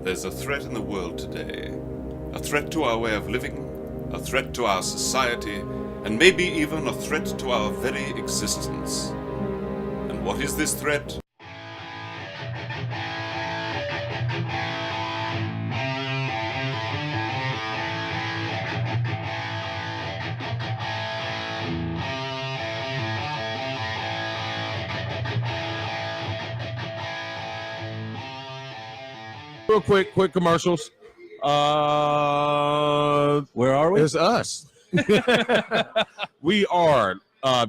There's a threat in the world today. A threat to our way of living, a threat to our society, and maybe even a threat to our very existence. And what is this threat? Real quick commercials. Where are we? It's us. We are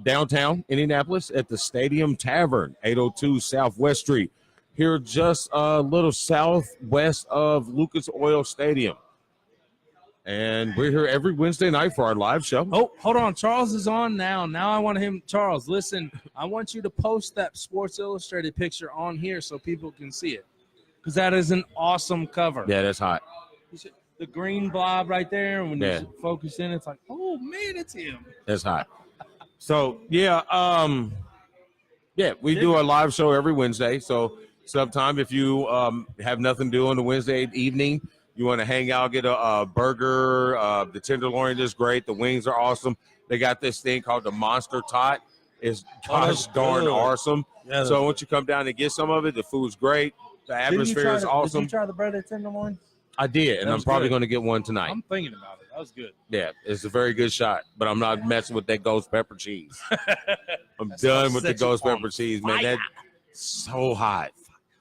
downtown Indianapolis at the Stadium Tavern, 802 Southwest Street, here just a little southwest of Lucas Oil Stadium. And we're here every Wednesday night for our live show. Oh, hold on. Charles is on now. Now I want him. Charles, listen, I want you to post that Sports Illustrated picture on here so people can see it. Because that is an awesome cover. Yeah, that's hot. The green blob right there, when Yeah. you focus in, it's like, oh, man, it's him. That's hot. So, we do a live show every Wednesday. So, sometime if you have nothing to do on the Wednesday evening, you want to hang out, get a burger. The tenderloin is great. The wings are awesome. They got this thing called the Monster Tot. It's gosh darn awesome. Yeah, so, once you come down and get some of it, the food's great. The atmosphere is awesome. Did you try the breaded tenderloin? I did, and I'm probably good. going to get one tonight. I'm thinking about it. That was good. Yeah, it's a very good shot, but I'm not messing with that ghost pepper cheese. I'm done with the ghost pepper cheese, man. That's so hot.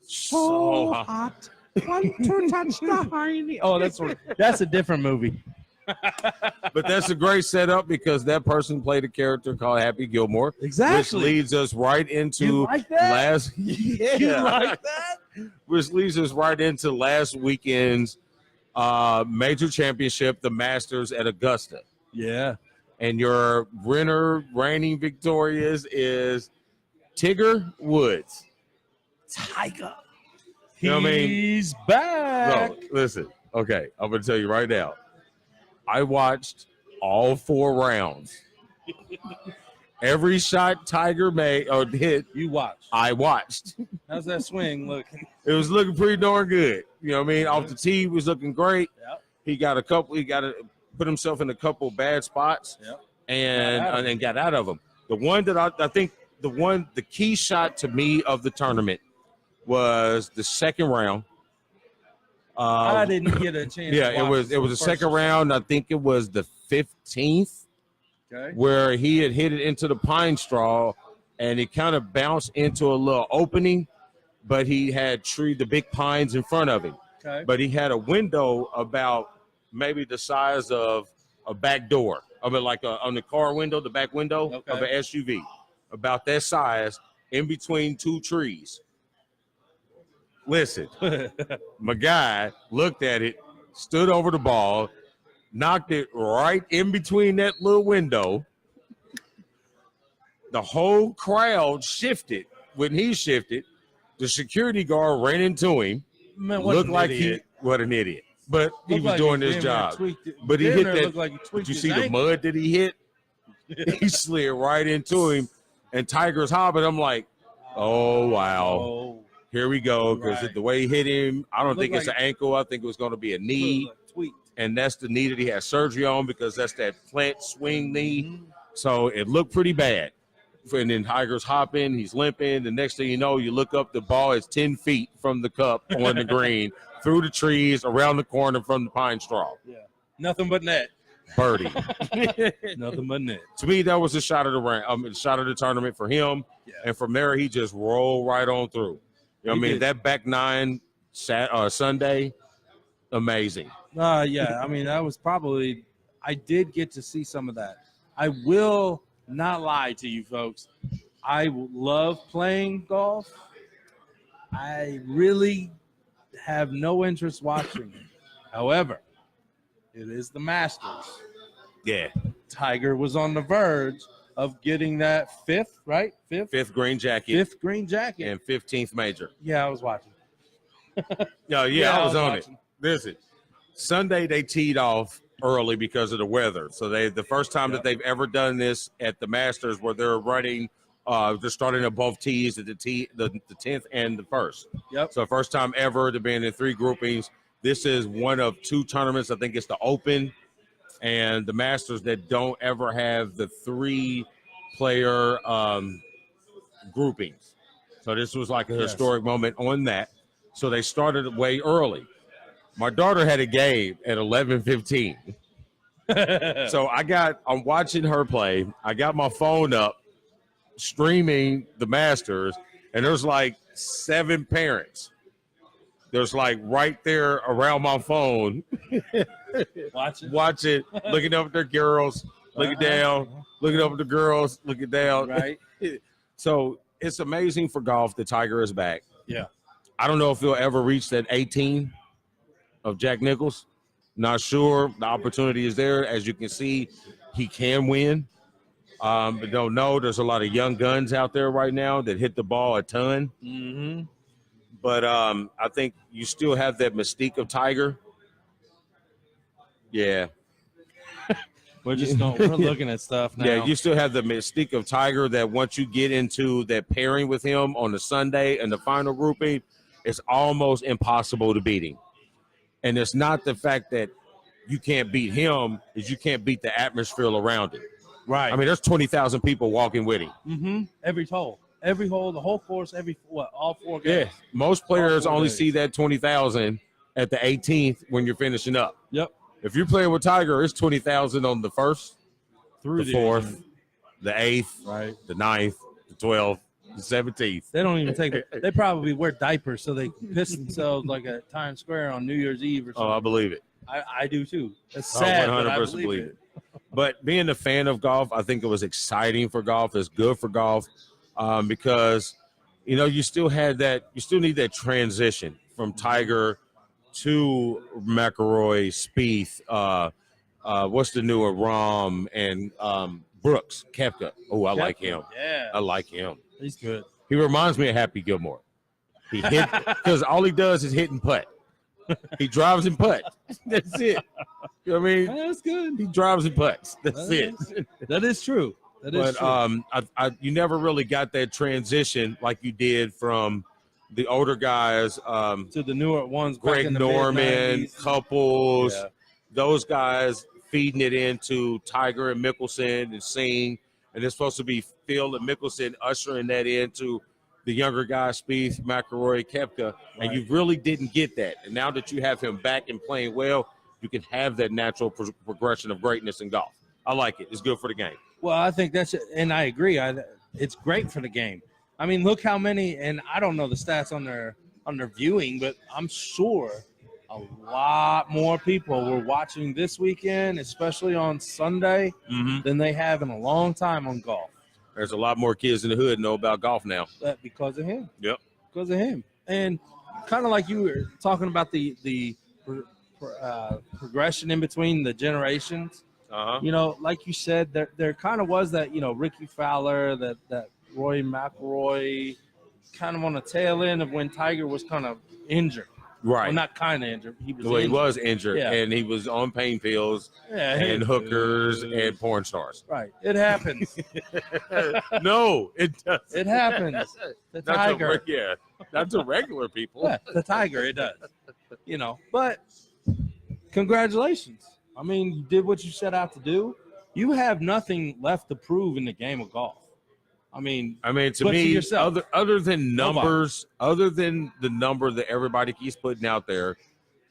So hot. Want to touch the hiney. Oh, that's a different movie. But that's a great setup because that person played a character called Happy Gilmore. Exactly. Which leads us right into You like that? You like that? Which leads us right into last weekend's major championship, the Masters at Augusta. Yeah. And your reigning victorious is Tiger Woods. Tiger. You know what I mean? He's back. Bro, listen. Okay, I'm going to tell you right now. I watched all 4 rounds. Every shot Tiger made or hit, You watch. I watched. How's that swing looking? It was looking pretty darn good. You know what I mean? Off the tee, he was looking great. Yep. He got to put himself in a couple bad spots. Yep. And got out of them. The one that I think the key shot to me of the tournament was the second round. I didn't get a chance. Yeah, to watch it was the second round. I think it was the 15th, where he had hit it into the pine straw, and it kind of bounced into a little opening, but he had the big pines in front of him. Okay. But he had a window about maybe the size of a back door. I mean, like on the car window, the back window of an SUV, about that size, in between 2 trees. Listen, my guy looked at it, stood over the ball, knocked it right in between that little window. The whole crowd shifted. When he shifted, the security guard ran into him. Man, Looked like what an idiot. But he was doing his job. But he hit that. Like Did you see the mud that he hit? He slid right into him, and Tiger's hopping. I'm like, oh, wow. Oh. Here we go, because the way he hit him, I don't think it's like an ankle. I think it was going to be a knee, and that's the knee that he had surgery on because that's that plant swing knee. Mm-hmm. So it looked pretty bad. And then Tiger's hopping, he's limping. The next thing you know, you look up, the ball is 10 feet from the cup on the green, through the trees, around the corner from the pine straw. Yeah, nothing but net. Birdie. Nothing but net. To me, that was the shot of the round, shot of the tournament for him. Yeah. And from there, he just rolled right on through. You know what I mean? That back nine Sunday, amazing. Yeah, I mean, that was probably – I did get to see some of that. I will not lie to you folks. I love playing golf. I really have no interest watching it. However, it is the Masters. Yeah. Tiger was on the verge of getting that fifth green jacket. Fifth green jacket. And 15th major. Yeah, I was watching. I was on watching. It. Listen, Sunday they teed off early because of the weather. So the first time that they've ever done this at the Masters where they're running, they're starting above tees at the 10th and the 1st. Yep. So first time ever to be in 3 groupings. This is one of 2 tournaments. I think it's the Open and the Masters that don't ever have the 3-player groupings. So this was like a historic moment on that. So they started way early. My daughter had a game at 11:15. So I'm watching her play. I got my phone up, streaming the Masters, and there's like 7 parents. There's like right there around my phone, watching, looking up at their girls, looking down, looking up at the girls, looking down. Right. So it's amazing for golf that Tiger is back. Yeah. I don't know if he'll ever reach that 18 of Jack Nicklaus. Not sure. The opportunity is there. As you can see, he can win. But don't know. There's a lot of young guns out there right now that hit the ball a ton. Mm-hmm. But I think you still have that mystique of Tiger. Yeah. We're looking at stuff now. Yeah, you still have the mystique of Tiger that once you get into that pairing with him on the Sunday and the final grouping, it's almost impossible to beat him. And it's not the fact that you can't beat him, is you can't beat the atmosphere around him. Right. I mean, there's 20,000 people walking with him. Mm-hmm. Every hole, the whole course, all 4 games. Yeah, most players only see that 20,000 at the 18th when you're finishing up. Yep. If you're playing with Tiger, it's 20,000 on the 1st, through the 4th, the 8th, right, the 9th, the 12th, the 17th. They don't even take it. They probably wear diapers so they can piss themselves like at Times Square on New Year's Eve or something. Oh, I believe it. I do too. It's sad, 100% but I believe it. But being a fan of golf, I think it was exciting for golf. It's good for golf because, you still need that transition from Tiger to McIlroy, Spieth, what's the newer Rahm, and Brooks, Koepka. Oh, I like him. Yeah. I like him. He's good. He reminds me of Happy Gilmore. He hit because all he does is hit and putt. He drives and putt. That's it. You know what I mean? That's good. He drives and putts. That's it. That is true. That is true. You never really got that transition like you did from the older guys to the newer ones. Greg back in the Norman, Couples, yeah. Those guys feeding it into Tiger and Mickelson and Singh. And it's supposed to be Phil and Mickelson ushering that into the younger guys, Spieth, McIlroy, Koepka, and you really didn't get that. And now that you have him back and playing well, you can have that natural progression of greatness in golf. I like it. It's good for the game. Well, I think and I agree. It's great for the game. I mean, look how many, and I don't know the stats on their viewing, but I'm sure a lot more people were watching this weekend, especially on Sunday, than they have in a long time on golf. There's a lot more kids in the hood know about golf now. Because of him. Yep. Because of him. And kind of like you were talking about the progression in between the generations. Like you said, there kind of was that, Ricky Fowler, that Roy McIlroy, kind of on the tail end of when Tiger was kind of injured. Right. Well, not kind of injured. He was injured. He was injured, and he was on pain pills and hookers and porn stars. Right. It happens. No, it doesn't. It happens. The Tiger. Not to regular people. Yeah, the Tiger, it does. But congratulations. I mean, you did what you set out to do. You have nothing left to prove in the game of golf. I mean, to me, other than numbers, other than the number that everybody keeps putting out there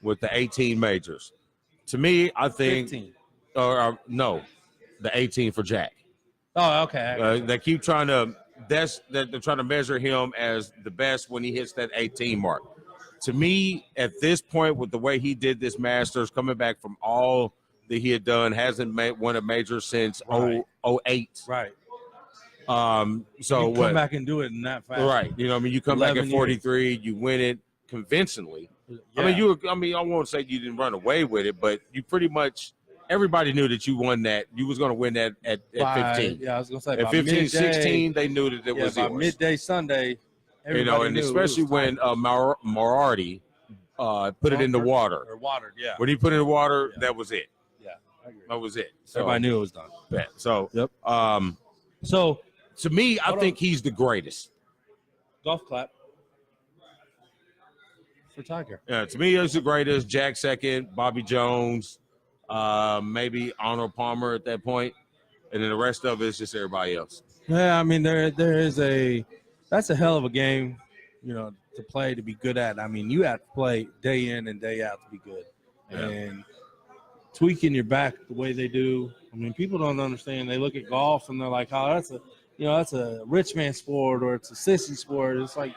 with the 18 majors, to me, I think, 15. The 18 for Jack. Oh, okay. They keep trying to. They're trying to measure him as the best when he hits that 18 mark. To me, at this point, with the way he did this Masters, coming back from all that he had done, hasn't won a major since 08. Right. So you come back and do it in that fashion. Right. You come back at 43, you win it convincingly. Yeah. I won't say you didn't run away with it, but you pretty much everybody knew that you won that. You was going to win that at 15. Yeah, I was going to say at 15, 16, they knew that it was by yours. midday Sunday, and especially when Moriarty put it in the water. Or watered, yeah. When he put it in the water, that was it. Yeah, I agree. That was it. So, everybody knew it was done. Yeah. So, yep. So to me, I think he's the greatest. Golf clap. for Tiger. Yeah, to me, it's the greatest. Jack second, Bobby Jones, maybe Arnold Palmer at that point, and then the rest of it is just everybody else. Yeah, I mean that's a hell of a game, to play, to be good at. I mean, you have to play day in and day out to be good. Yeah. And tweaking your back the way they do. I mean, people don't understand. They look at golf and they're like, "Oh, that's a rich man sport, or it's a sissy sport." It's like,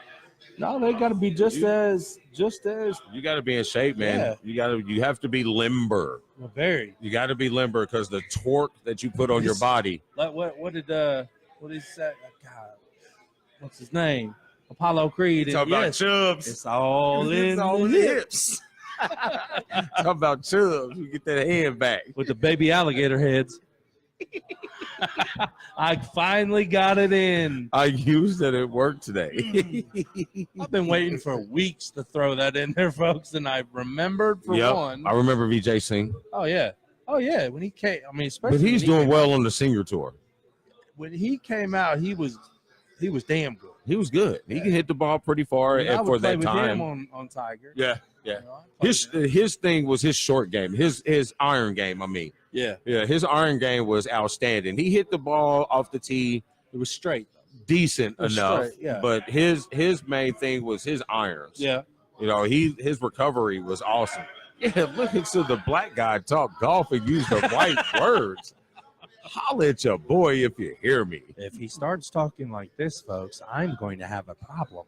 no, they got to be just as. You got to be in shape, man. Yeah. You have to be limber. Very. You got to be limber because the torque that you put on your body. Like what did he say? God, what's his name? Apollo Creed. Talk about Chubbs. It's all in the the hips. Talk about Chubbs. We get that hand back with the baby alligator heads. I finally got it in. I used it at work today. I've been waiting for weeks to throw that in there, folks, and I remembered for one. I remember VJ Singh. Oh yeah. When he came, I mean, especially. But he's doing well on the senior tour. When he came out, he was damn good. He was good. He can hit the ball pretty far for that time. On Tiger. Yeah. His thing was his short game, his iron game. I mean, yeah. His iron game was outstanding. He hit the ball off the tee. It was straight, decent enough. Straight, yeah. But his main thing was his irons. Yeah. His recovery was awesome. Yeah, listen to the black guy talk golf and use the right words. Holla at your boy if you hear me. If he starts talking like this, folks, I'm going to have a problem.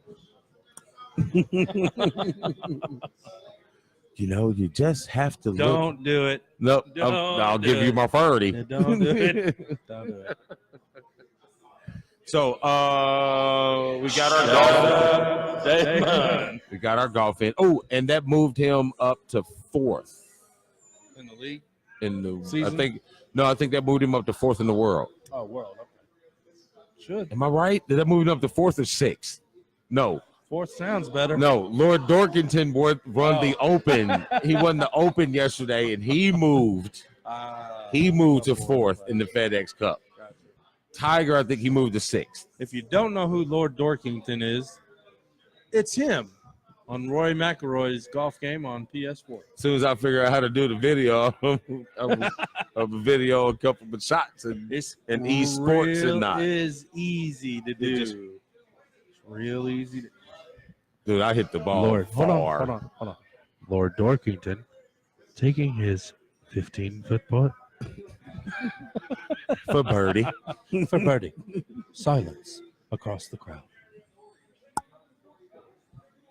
You just have to Don't do it. No, I'll give you my priority. Don't do it. Don't do it. So we got our golf. Damon. We got our golf in. Oh, and that moved him up to 4th in the league. In the season? I think that moved him up to 4th in the world. Oh, world. Okay. Should. Am I right? Did that move him up to 4th or 6th? No. 4th sounds better. No, Lord Dorkington run the Open. He won the Open yesterday, and he moved. He moved to 4th in the FedEx Cup. Gotcha. Tiger, I think he moved to 6th. If you don't know who Lord Dorkington is, it's him on Rory McIlroy's golf game on PS4. As soon as I figure out how to do the video of a video, a couple of shots, and esports and not. It is easy to do. It's real easy to do. Dude, I hit the ball far. Hold on. Lord Dorkington taking his 15-foot putt. For birdie. For birdie. Silence across the crowd.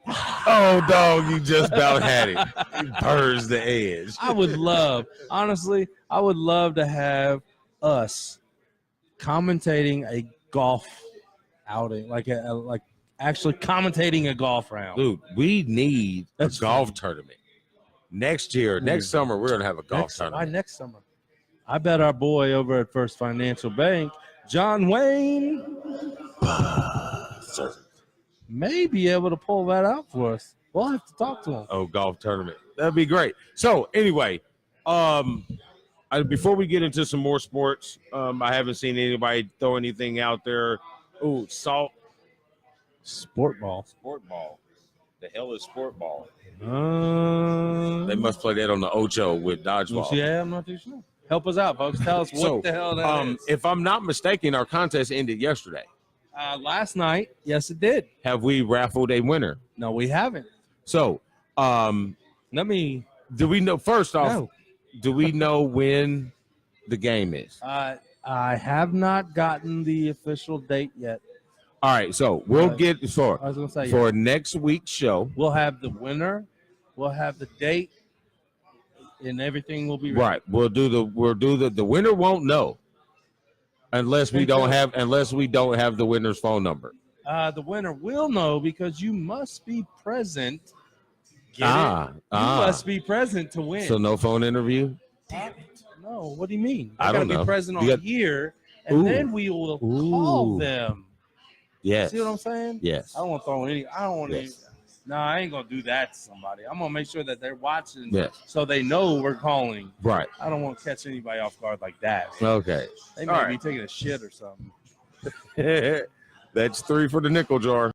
Oh, dog, you just about had it. You burrs the edge. I would love to have us commentating a golf outing, like actually commentating a golf round. Dude, we need a golf tournament. Next summer, we're going to have a golf tournament. Why next summer? I bet our boy over at First Financial Bank, John Wayne, may be able to pull that out for us. We'll have to talk to him. Oh, golf tournament. That'd be great. So, anyway, before we get into some more sports, I haven't seen anybody throw anything out there. Oh, salt. Sport ball. The hell is sport ball? They must play that on the Ocho with dodgeball. Yeah, I'm not too sure. Help us out, folks. Tell us what the hell that is. If I'm not mistaken, our contest ended yesterday. Last night, yes, it did. Have we raffled a winner? No, we haven't. So, do we know, first off, do we know when the game is? I have not gotten the official date yet. All right, so we'll get for next week's show. We'll have the winner, we'll have the date, and everything will be ready. Right. We'll do the winner won't know unless we don't have the winner's phone number. The winner will know because you must be present. You must be present to win. So no phone interview? Damn it. No, what do you mean? I don't know. Be present on here, and then we will call them. Yes. See what I'm saying? Yes. I don't want to throw any. I don't want to. No, I ain't gonna do that to somebody. I'm gonna make sure that they're watching, so they know we're calling. Right. I don't want to catch anybody off guard like that. Okay. They may be taking a shit or something. That's 3 for the nickel jar.